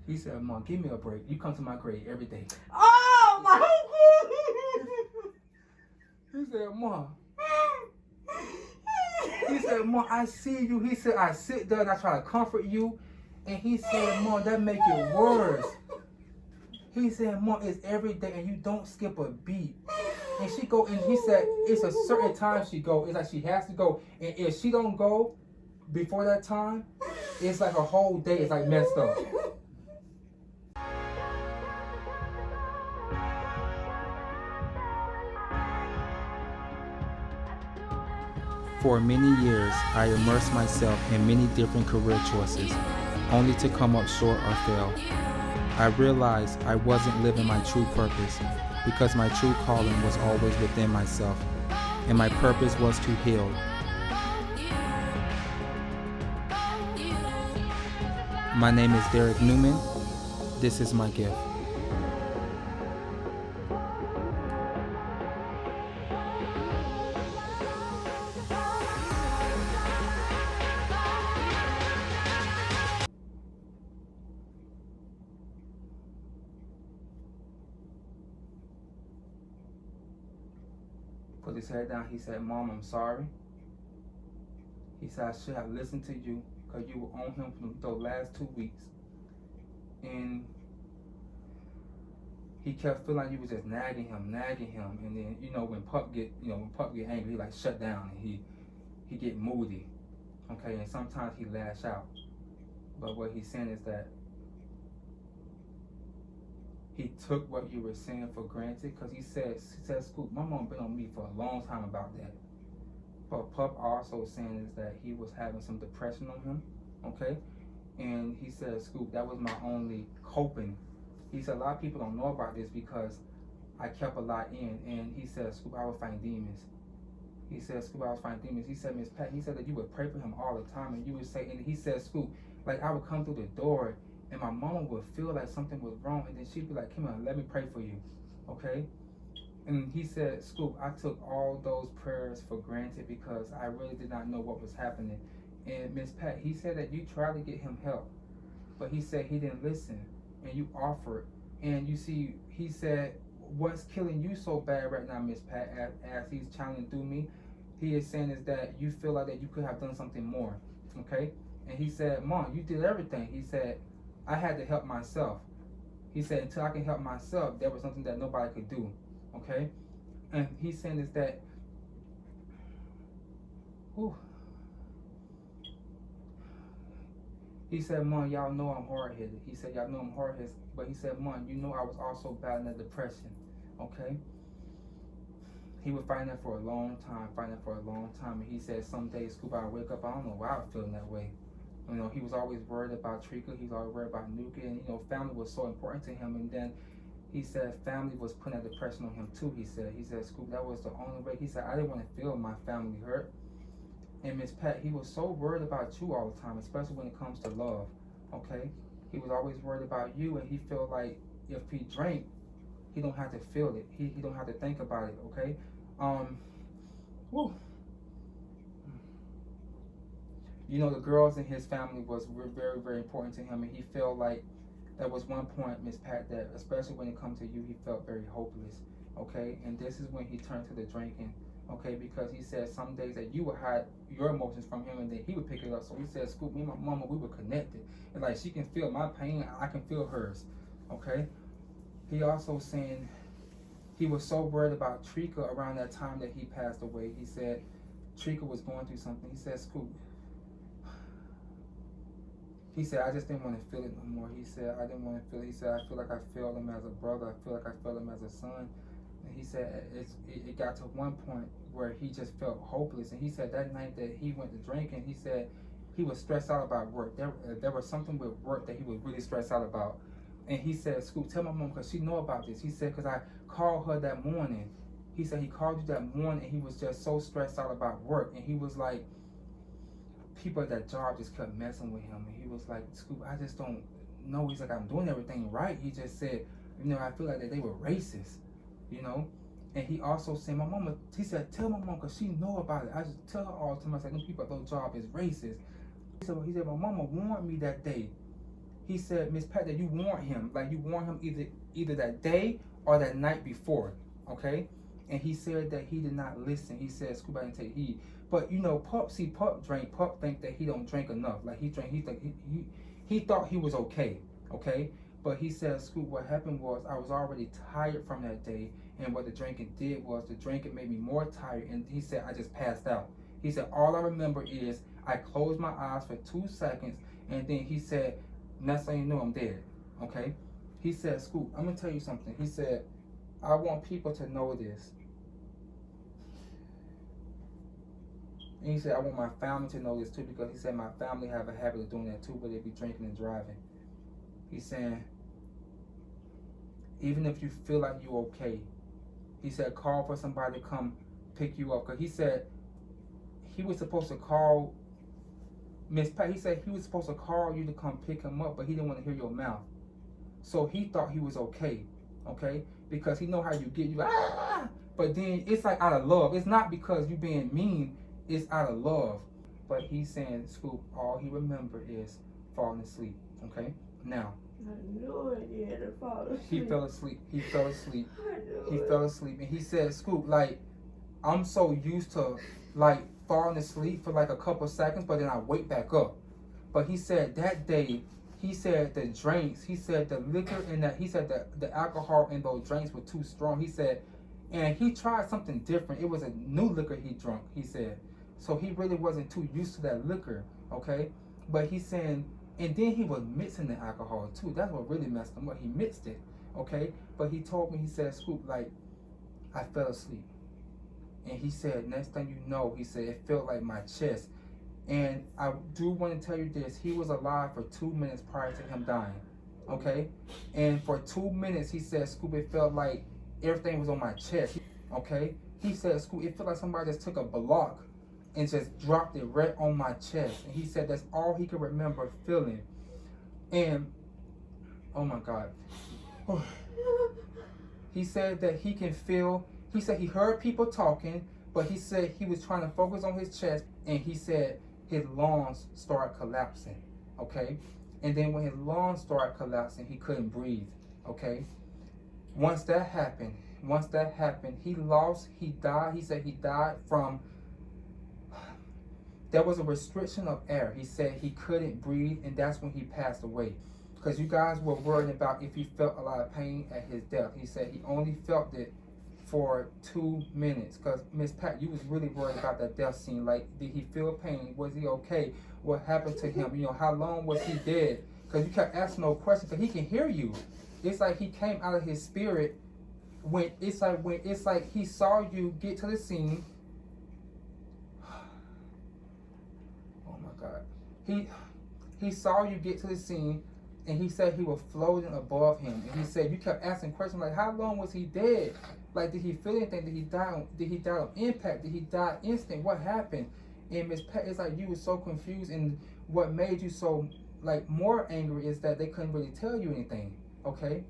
He said, Mom, give me a break. You come to my grave every day. Oh my He said, Mom. He said, Mom, I see you. He said, I sit there and I try to comfort you. And he said, Mom, that make it worse. He said, Mom, it's every day and you don't skip a beat. And she go, and he said, it's a certain time she go. It's like she has to go. And if she don't go before that time, it's like a whole day is like messed up. For many years, I immersed myself in many different career choices, only to come up short or fail. I realized I wasn't living my true purpose because my true calling was always within myself, and my purpose was to heal. My name is Derek Newman. This is my gift. Put his head down. He said, Mom, I'm sorry. He said, I should have listened to you because you were on him for the last 2 weeks. And he kept feeling like you was just nagging him. And then, when Pup get angry, he like shut down and he get moody. Okay, and sometimes he lash out. But what he's saying is that he took what you were saying for granted because he said, Scoop, my mom been on me for a long time about that. But Pup also saying is that he was having some depression on him, okay? And he said, Scoop, that was my only coping. He said, a lot of people don't know about this because I kept a lot in. And he said, Scoop, I would find demons. He said, Scoop, I would find demons. He said, Miss Pat, he said that you would pray for him all the time. And you would say, and he said, Scoop, like I would come through the door and my mama would feel like something was wrong. And then she'd be like, come on, let me pray for you, okay? And he said, Scoop, I took all those prayers for granted because I really did not know what was happening. And Miss Pat, he said that you tried to get him help, but he said he didn't listen, and you offered. And you see, he said, what's killing you so bad right now, Miss Pat, as he's channeling through me, he is saying is that you feel like that you could have done something more, okay? And he said, Mom, you did everything. He said, I had to help myself. He said, until I can help myself, there was something that nobody could do, okay? And he's saying is that, whew. He said, Mom, y'all know I'm hard-headed. He said, y'all know I'm hard-headed. But he said, Mom, you know I was also battling a depression, okay? He was fighting that for a long time, And he said, some days, Scoop, I wake up, I don't know why I was feeling that way. He was always worried about Trika. He was always worried about Nuka. And, family was so important to him. And then he said family was putting that depression on him too, he said, Scoop, that was the only way. He said, I didn't want to feel my family hurt. And Miss Pat, he was so worried about you all the time, especially when it comes to love, okay? He was always worried about you, and he felt like if he drank, he don't have to feel it. He don't have to think about it, okay? Whew. The girls in his family were very, very important to him, and he felt like there was one point, Miss Pat, that especially when it comes to you, he felt very hopeless, okay? And this is when he turned to the drinking, okay? Because he said some days that you would hide your emotions from him and then he would pick it up. So he said, Scoop, me and my mama, we were connected. And like she can feel my pain, I can feel hers, okay? He also saying he was so worried about Trika around that time that he passed away. He said Trika was going through something. He said, Scoop, he said, I just didn't want to feel it no more. He said, I didn't want to feel it. He said, I feel like I failed him as a brother. I feel like I failed him as a son. And he said, it got to one point where he just felt hopeless. And he said that night that he went to drinking, he said he was stressed out about work. There was something with work that he was really stressed out about. And he said, Scoop, tell my mom because she know about this. He said, because I called her that morning. He said he called you that morning and he was just so stressed out about work. And he was like, people at that job just kept messing with him. And he was like, Scoop, I just don't know. He's like, I'm doing everything right. He just said, I feel like that they were racist, And he also said, my mama, he said, tell my mom because she know about it. I just tell her all the time. I said, them people at those job is racist. He said, my mama warned me that day. he said, Miss Pat, that you warned him. Like, you warned him either that day or that night before, okay? And he said that he did not listen. He said, Scoop, I didn't take heed. But, you know, Pup drank. Pup think that he don't drink enough. Like, he drank, he thought he was okay, okay? But he said, Scoop, what happened was I was already tired from that day. And what the drinking did was the drinking made me more tired. And he said, I just passed out. He said, all I remember is I closed my eyes for 2 seconds. And then he said, next thing you know, I'm dead, okay? He said, Scoop, I'm going to tell you something. He said, I want people to know this. And he said, I want my family to know this too, because he said my family have a habit of doing that too, but they be drinking and driving. He's saying, even if you feel like you're okay, he said, call for somebody to come pick you up. Because he said he was supposed to call Miss Pat. He said he was supposed to call you to come pick him up, but he didn't want to hear your mouth. So he thought he was okay, okay? Because he know how you get, you like, ah! But then it's like out of love. It's not because you being mean, it's out of love. But he's saying, Scoop, all he remembered is falling asleep, okay? Now, I knew it, he had to fall asleep. He fell asleep. He fell asleep. He fell asleep. And he said, Scoop, like, I'm so used to, like, falling asleep for like a couple seconds, but then I wake back up. But he said that day, he said the drinks, he said the liquor and that, he said the alcohol in those drinks were too strong. He said, and he tried something different. It was a new liquor he drunk, he said. So he really wasn't too used to that liquor, okay? But he's saying, and then he was mixing the alcohol too. That's what really messed him up. He mixed it, okay? But he told me, he said, Scoop, like, I fell asleep. And he said, next thing you know, he said, it felt like my chest. And I do want to tell you this, he was alive for 2 minutes prior to him dying, okay? And for 2 minutes, he said, Scoop, it felt like everything was on my chest, okay? He said, Scoop, it felt like somebody just took a block and just dropped it right on my chest. And he said that's all he could remember feeling. And, oh my God. He said that he can feel, he said he heard people talking, but he said he was trying to focus on his chest, and he said his lungs started collapsing, okay? And then when his lungs started collapsing, he couldn't breathe, okay? Once that happened, he died. He said he died from, there was a restriction of air. He said he couldn't breathe, and that's when he passed away. Because you guys were worried about if he felt a lot of pain at his death. He said he only felt it for 2 minutes. Because Miss Pat, you was really worried about that death scene. Like, did he feel pain? Was he okay? What happened to him? You know, how long was he dead? Because you kept asking no questions. Because he can hear you. It's like he came out of his spirit when it's like he saw you get to the scene. God. He saw you get to the scene, and he said he was floating above him. And he said you kept asking questions like, how long was he dead? Like, did he feel anything? Did he die on impact? Did he die instant? What happened? And Miss Pat, it's like you were so confused, and what made you so like more angry is that they couldn't really tell you anything, okay?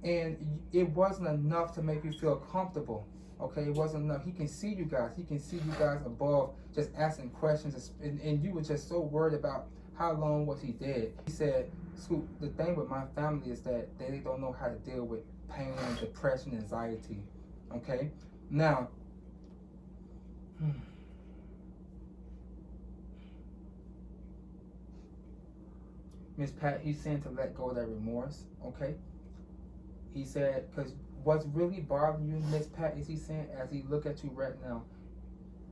And it wasn't enough to make you feel comfortable. Okay, it wasn't enough. He can see you guys. He can see you guys above, just asking questions, and you were just so worried about how long was he dead. He said, Scoop, the thing with my family is that they don't know how to deal with pain, depression, anxiety. Okay, now, Miss Pat, he's saying to let go of that remorse. Okay, he said, because what's really bothering you, Miss Pat, is he saying, as he look at you right now,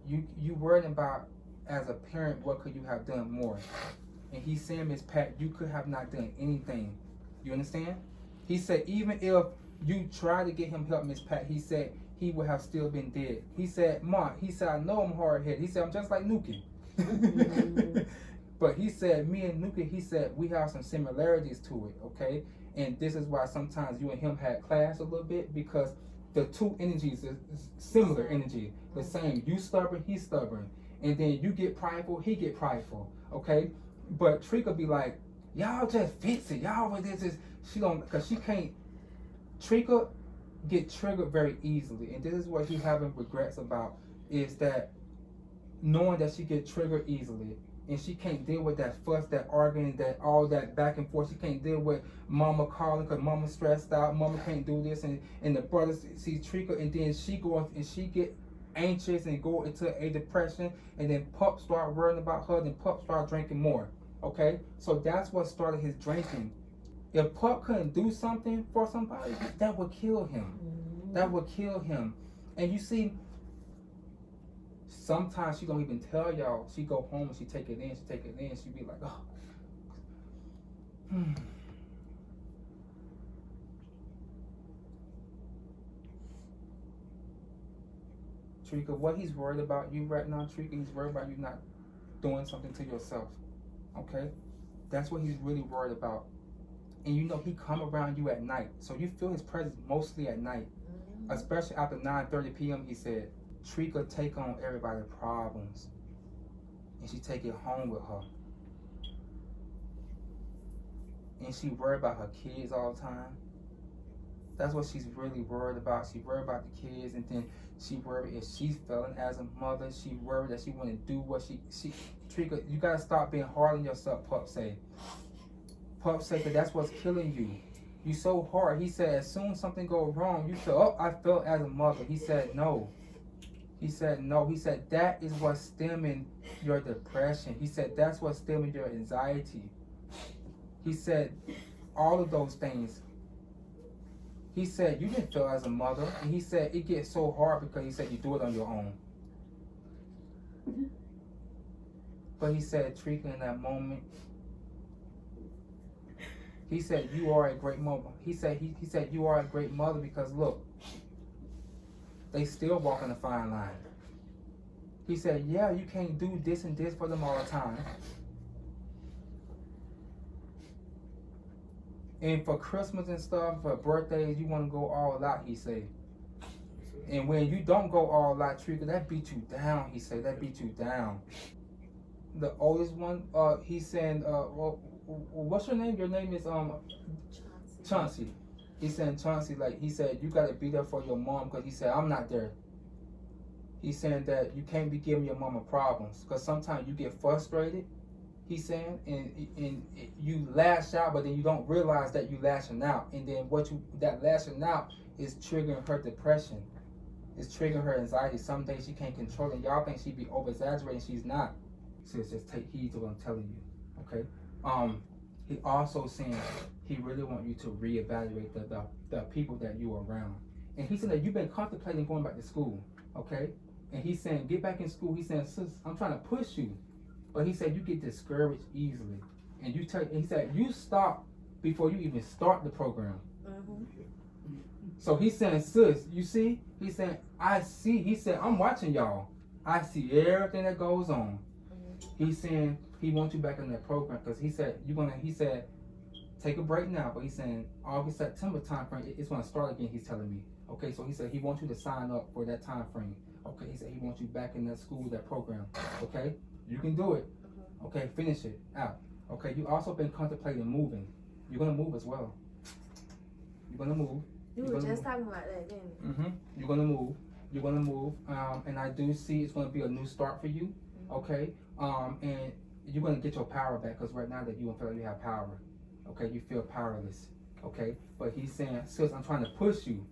you worried about, as a parent, what could you have done more? And he's saying, Miss Pat, you could have not done anything. You understand? He said, even if you try to get him help, Miss Pat, he said he would have still been dead. He said, Ma, he said, I know I'm hard-headed. He said, I'm just like Nuki. But he said, me and Nuki, he said, we have some similarities to it, okay? And this is why sometimes you and him had clash a little bit, because the two energies is similar energy, the same. You stubborn, he's stubborn. And then you get prideful, he get prideful, okay? But Trika be like, y'all just fix it. Y'all with this is, she don't, because she can't, Trika get triggered very easily. And this is what he having regrets about, is that knowing that she get triggered easily. and she can't deal with that fuss, that arguing, that all that back and forth. She can't deal with mama calling because mama stressed out. Mama can't do this, and the brothers see Trika, and then she goes and she get anxious and go into a depression, and then Pup start worrying about her, then Pup start drinking more. Okay, so that's what started his drinking. If Pup couldn't do something for somebody, that would kill him. That would kill him. And you see, sometimes she don't even tell y'all. She go home and she take it in. She be like, oh. Trika, what he's worried about you right now, Trika, he's worried about you not doing something to yourself. Okay? That's what he's really worried about. And you know he come around you at night. So you feel his presence mostly at night. Especially after 9:30 p.m. he said, Trika take on everybody's problems. And she take it home with her. And she worried about her kids all the time. That's what she's really worried about. She worried about the kids, and then she worried if she's failing as a mother. She worried that she wouldn't do what she Trika, you gotta stop being hard on yourself, Pup say. Pup say, because that's what's killing you. You so hard. He said, as soon as something goes wrong, you feel, oh, I felt as a mother. He said, no. He said, no. He said, that is what's stemming your depression. He said, that's what's stemming your anxiety. He said, all of those things. He said, you didn't feel as a mother. And he said, it gets so hard because he said, you do it on your own. But he said, Trika, in that moment, he said, you are a great mother. He said, you are a great mother because look, they still walking a fine line. He said, yeah, you can't do this and this for them all the time. And for Christmas and stuff, for birthdays, you want to go all out, he said. And when you don't go all out, Trika, that beat you down, he said. That beat you down. The oldest one, he's saying, well, what's your name? Your name is Chauncey. He's saying, Chauncey, like, he said, you got to be there for your mom because he said, I'm not there. He's saying that you can't be giving your mama problems because sometimes you get frustrated, he's saying, and you lash out, but then you don't realize that you lashing out. And then that lashing out is triggering her depression. It's triggering her anxiety. Some days she can't control it. And y'all think she be over-exaggerating. She's not. Sis, just take heed to what I'm telling you, okay? He also saying he really want you to reevaluate the people that you are around. And he said that you've been contemplating going back to school, okay? And he's saying, get back in school. He's saying, sis, I'm trying to push you. But he said, you get discouraged easily. And he said, you stop before you even start the program. So he's saying, sis, you see? He's saying, I see. He said, I'm watching y'all. I see everything that goes on. He's saying he wants you back in that program because he said he said take a break now, but he's saying August, September time frame it's gonna start again, he's telling me. Okay, so he said he wants you to sign up for that time frame. Okay, he said he wants you back in that school, that program. Okay, you can do it. Okay, finish it out. Okay, you also been contemplating moving. You're gonna move as well. You're gonna move. You were just talking about that, didn't you? You're gonna move. You're gonna move. And I do see it's gonna be a new start for you. Okay. And you're gonna get your power back because right now that you don't feel like you have power. Okay, you feel powerless. Okay, but he's saying, sis, I'm trying to push you.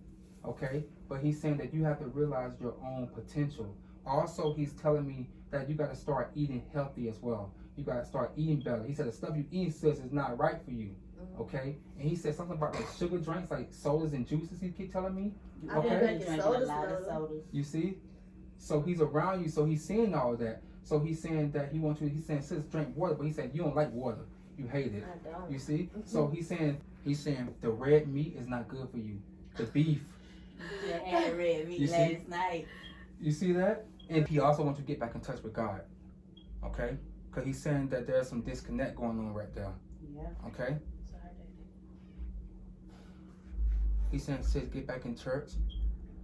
Okay, but he's saying that you have to realize your own potential. Also, he's telling me that you got to start eating healthy as well. You got to start eating better. He said the stuff you eat, sis, is not right for you. Okay, and he said something about like sugar drinks, like sodas and juices. He keep telling me. I've been drinking sodas. You see, so he's around you, so he's seeing all that. So he's saying that he wants you. He's saying, sis, drink water, but he said you don't like water. You hate it. I don't. You see? So he's saying the red meat is not good for you. The beef. You had red meat last night. You see that? And he also wants you to get back in touch with God. Okay? Because he's saying that there's some disconnect going on right there. Yeah. Okay? He's saying, sis, get back in church.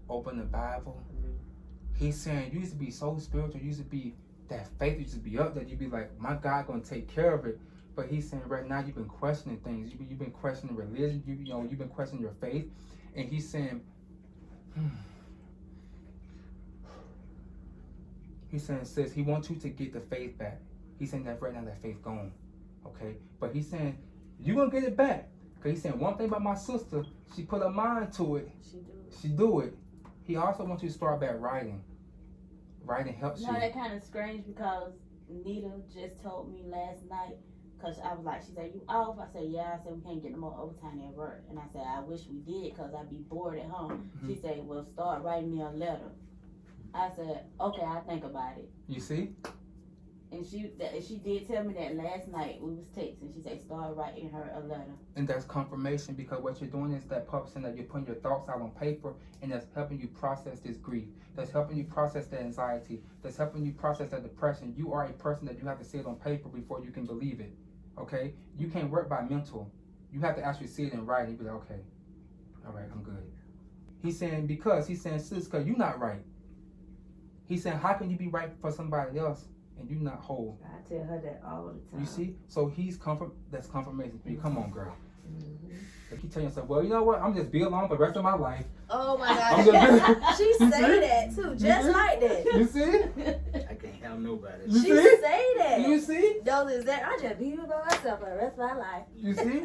Open the Bible. He's saying you used to be so spiritual. You used to be that faith. You used to be up there. You'd be like, my God gonna take care of it. But he's saying right now you've been questioning things. You've been questioning religion. You've been questioning your faith. And he's saying, sis, he wants you to get the faith back. He's saying that right now that faith gone. Okay? But he's saying, you're going to get it back. Because he's saying one thing about my sister, she put her mind to it. She do it. He also wants you to start back writing. Writing helps you. No, that kind of strange because Nita just told me last night, because I was like, she said, you off? I said, yeah. I said, we can't get no more overtime at work. And I said, I wish we did because I'd be bored at home. Mm-hmm. She said, well, start writing me a letter. I said, okay, I'll think about it. You see? And she did tell me that last night we was texting. She said, start writing her a letter. And that's confirmation, because what you're doing is that purpose, and that you're putting your thoughts out on paper, and that's helping you process this grief. That's helping you process that anxiety. That's helping you process that depression. You are a person that you have to see it on paper before you can believe it. Okay? You can't work by mental. You have to actually see it in writing. You be like, okay, all right, I'm good. He's saying, sis, because you're not right. He's saying, how can you be right for somebody else and you not whole? I tell her that all the time. You see? So that's confirmation for you. Come on, girl. Mm-hmm. If you tell yourself, well, you know what? I'm just be alone for the rest of my life. Oh my God. She say that too, just like that. You see? I can't have nobody. You She see? say that. You see? Those is that I just be by myself for the rest of my life. You see?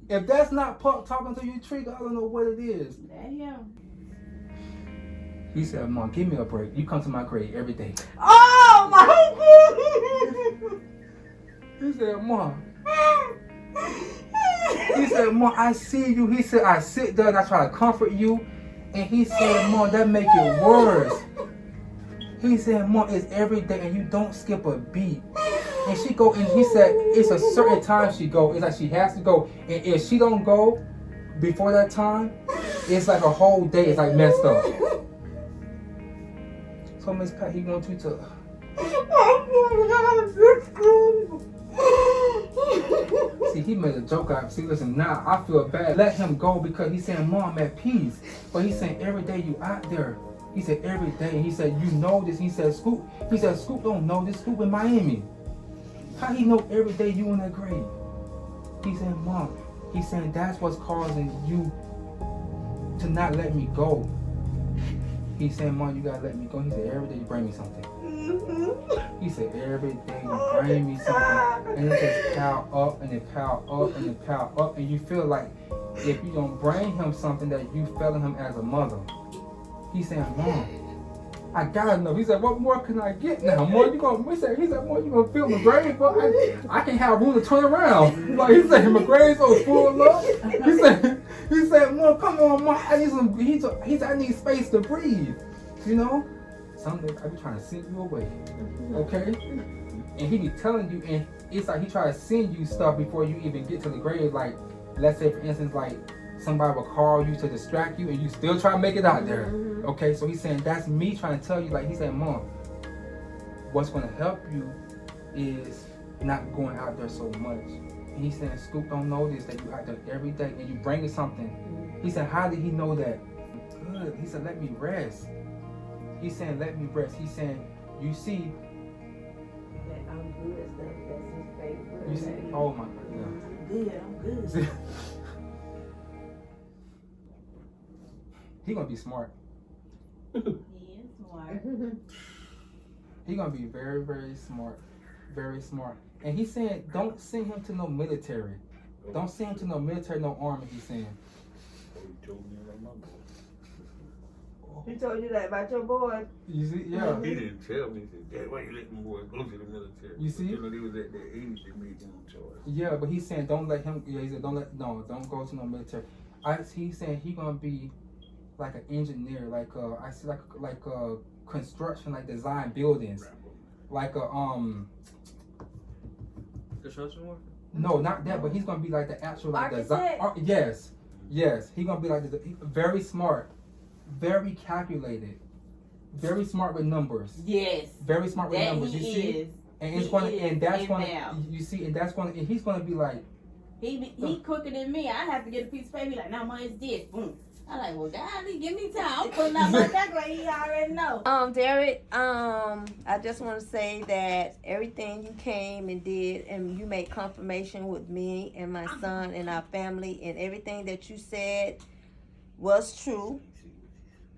If that's not talking to you, Trigger, I don't know what it is. Damn. He said, Mom, give me a break. You come to my grave every day. Oh my God! He said, Mom. He said, Mom, I see you. He said, I sit there and I try to comfort you. And he said, Mom, that make it worse. He said, Mom, it's every day and you don't skip a beat. And she go, and he said, it's a certain time she go. It's like she has to go. And if she don't go before that time, it's like a whole day is like messed up. So Miss Pat, he wants you to. See, he made a joke out. See, listen, now I feel bad. Let him go because he's saying, Mom, I'm at peace. But he's saying every day you out there. He said every day. And he said, you know this. He said, Scoop don't know this. Scoop in Miami. How he know every day you in that grave? He said, Mom, he's saying that's what's causing you to not let me go. He said, Mom, you gotta let me go. He said, every day you bring me something. He said, every day you bring me something. And it just pile up and it pile up and it pile up. And you feel like if you don't bring him something that you failing him as a mother. He said, Mom, I gotta know. He said, what more can I get now? More you gonna, he said, more you gonna fill my grave up? I can't have room to turn around. Like he said, my grave's so full up. He said, Mom, come on, Mom. I need some. He said, I need space to breathe. You know? Some days I be trying to send you away. Okay? And he be telling you, and it's like he try to send you stuff before you even get to the grave. Like, let's say for instance, like somebody will call you to distract you and you still try to make it out there. Okay, so he's saying that's me trying to tell you, like he's saying, Mom, what's gonna help you is not going out there so much. And he's saying, Scoop don't know this, that you out there every day and you bringing something. He said, how did he know that? Good. He said, let me rest. He's saying, let me rest. He's saying, you see. That I'm good, that's his favorite. You see, oh my God. I'm good. He gonna be smart. He is smart. He gonna be very, very smart. Very smart. And he's saying, don't send him to no military. Don't send him to no military, no army, he's saying. He told me about my boy. He told you that about your boy. You see, yeah. He didn't tell me. He said, Dad, why you let my boy go to the military? You see? You know, they was at that age they made them choice. Yeah, but he's saying don't let him. Yeah, he said don't go to no military. He's saying he gonna be like an engineer, like I see like a construction, like design buildings, like a Construction worker? No, not that, but he's gonna be like the actual like design. Architect? Yes, he's gonna be like very smart, very calculated, very smart with numbers. Yes. Very smart with That numbers. You he see, is. and it's He gonna, is and that's in gonna, now. you see, and that's gonna, and he's gonna be like. He quicker than me. I have to get a piece of paper. He like, no, Mom, it's this. Boom. I'm like, well, golly, give me time. I'm pulling out my calculator. He already know. Derek, I just want to say that everything you came and did, and you made confirmation with me and my son and our family, and everything that you said was true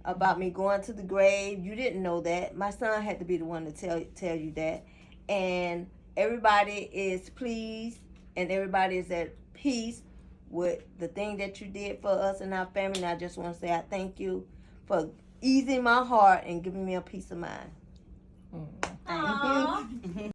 about me going to the grave. You didn't know that. My son had to be the one to tell you that. And everybody is pleased and everybody is at peace with the thing that you did for us and our family. And I just want to say I thank you for easing my heart and giving me a peace of mind. Mm. Thank you.